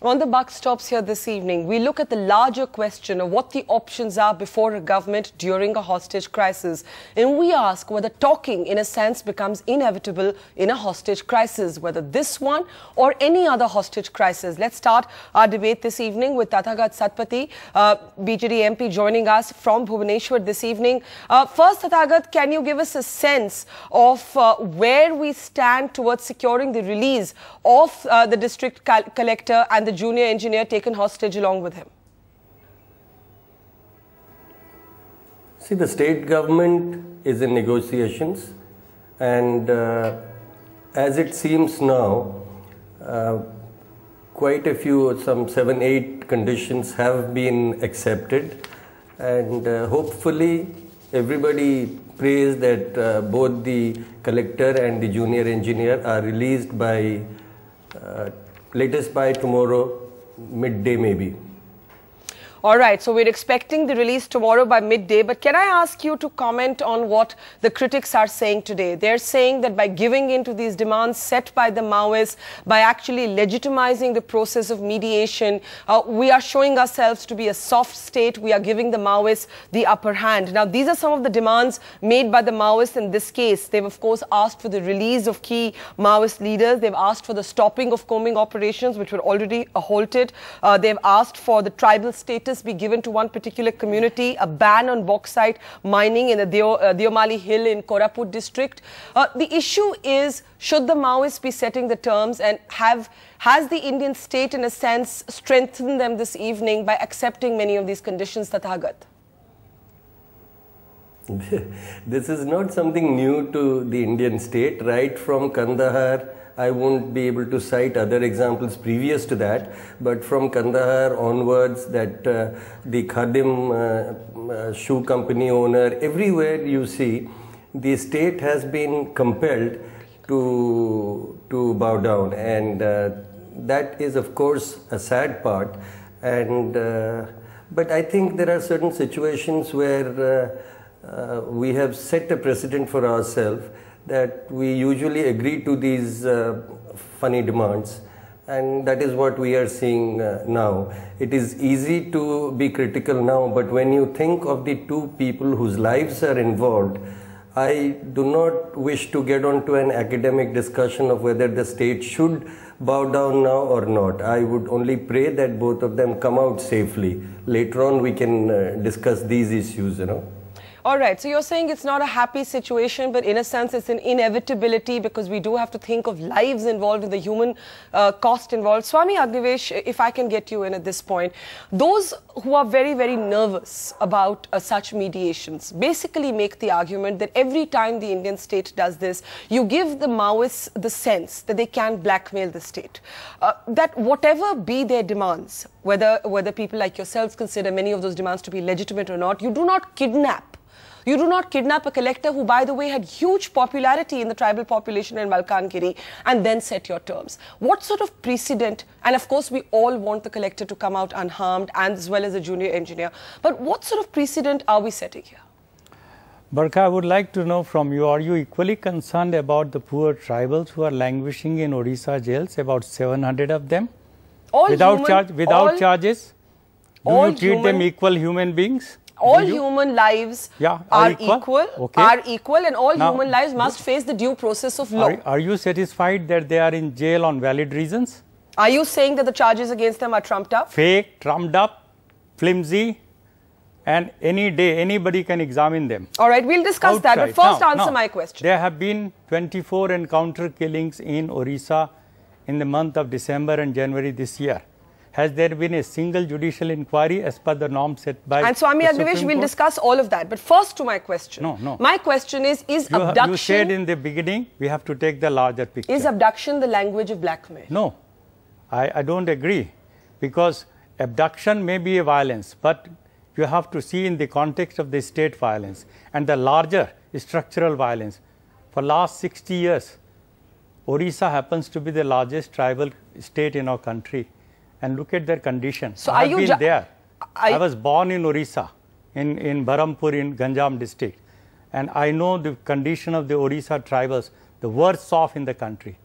On the buck stops here this evening, we look at the larger question of what the options are before a government during a hostage crisis. And we ask whether talking, in a sense, becomes inevitable in a hostage crisis, whether this one or any other hostage crisis. Let's start our debate this evening with Tathagat Satpathy, BJD MP, joining us from Bhubaneswar this evening. First, Tathagat, can you give us a sense of where we stand towards securing the release of the district collector and the junior engineer taken hostage along with him? See, the state government is in negotiations, and as it seems now, quite a few, some 7-8 conditions have been accepted, and hopefully everybody prays that both the collector and the junior engineer are released by latest by tomorrow midday maybe. All right, so we're expecting the release tomorrow by midday, but can I ask you to comment on what the critics are saying today? They're saying that by giving in to these demands set by the Maoists, by actually legitimizing the process of mediation, we are showing ourselves to be a soft state. We are giving the Maoists the upper hand. Now, these are some of the demands made by the Maoists in this case. They've, of course, asked for the release of key Maoist leaders. They've asked for the stopping of combing operations, which were already halted. They've asked for the tribal status be given to one particular community, a ban on bauxite mining in the Deomali Hill in Koraput district. The issue is, should the Maoists be setting the terms, and has the Indian state in a sense strengthened them this evening by accepting many of these conditions, Tathagat? This is not something new to the Indian state. Right from Kandahar, I won't be able to cite other examples previous to that, but from Kandahar onwards, that the Khadim shoe company owner, everywhere you see, the state has been compelled to bow down, and that is of course a sad part. And but I think there are certain situations where we have set a precedent for ourselves that we usually agree to these funny demands, and that is what we are seeing now. It is easy to be critical now, but when you think of the two people whose lives are involved, I do not wish to get onto an academic discussion of whether the state should bow down now or not. I would only pray that both of them come out safely. Later on we can discuss these issues, you know. All right, so you're saying it's not a happy situation, but in a sense it's an inevitability because we do have to think of lives involved and the human cost involved. Swami Agnivesh, if I can get you in at this point, those who are very, very nervous about such mediations basically make the argument that every time the Indian state does this, you give the Maoists the sense that they can blackmail the state. That whatever be their demands, whether people like yourselves consider many of those demands to be legitimate or not, you do not kidnap. You do not kidnap a collector who, by the way, had huge popularity in the tribal population in Malkangiri and then set your terms. What sort of precedent, and of course we all want the collector to come out unharmed and as well as the junior engineer, but what sort of precedent are we setting here? Barkha, I would like to know from you, are you equally concerned about the poor tribals who are languishing in Orissa jails, about 700 of them? Without charges? Do you treat them equal human beings? All human lives are equal, and all human lives must face the due process of law. Are you satisfied that they are in jail on valid reasons? Are you saying that the charges against them are trumped up? Fake, trumped up, flimsy, and any day anybody can examine them. All right, we'll discuss that, but first answer my question. There have been 24 encounter killings in Orissa in the month of December and January this year. Has there been a single judicial inquiry as per the norm set by And Swami Agnivesh, we'll discuss all of that. But first to my question. No. My question is abduction... You said in the beginning, we have to take the larger picture. Is abduction the language of blackmail? No, I don't agree. Because abduction may be a violence, but you have to see in the context of the state violence and the larger structural violence. For last 60 years, Orissa happens to be the largest tribal state in our country. And look at their condition. So I've been there. I was born in Orissa, in Barampur in Ganjam district. And I know the condition of the Orissa tribals, the worst off in the country.